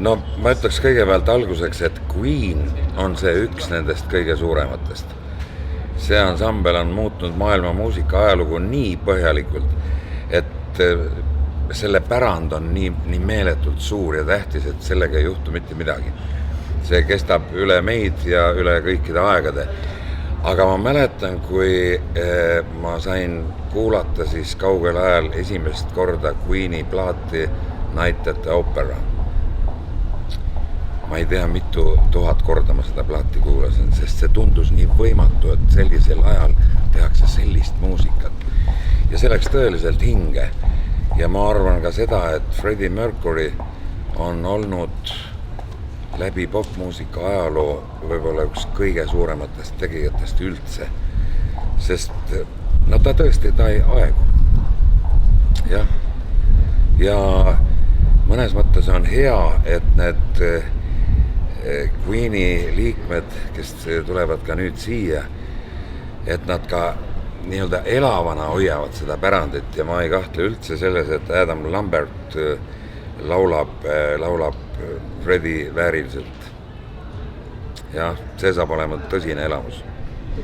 no ma ütleks kõigepealt alguseks, et Queen on see üks nendest kõige suurematest. See ansambel on muutnud maailma muusika ajalugu nii põhjalikult, et selle pärand on nii meeletult suur ja tähtis, et sellega ei juhtu mitte midagi. See kestab üle meid ja üle kõikide aegade. Aga ma mäletan, kui ma sain kuulata siis kaugel ajal esimest korda Queeni plaati Night at the Opera. Ma ei tea, mitu tuhat korda ma seda plaati kuulasin, sest see tundus nii võimatu, et sellisel ajal tehakse sellist muusikat. Ja see läks tõeliselt hinge. Ja ma arvan ka seda, et Freddie Mercury on olnud läbi popmuusika ajaloo võib-olla üks kõige suurematest tegijatest üldse. Sest no ta tõesti ei aegu. Ja mõnes mõttes on hea, et need Queeni liikmed, kes tulevad ka nüüd siia, et nad ka nii-öelda elavana hoiavad seda pärandit ja ma ei kahtle üldse selles, et Adam Lambert laulab Freddie vääriliselt. Ja see saab olema tõsine elamus.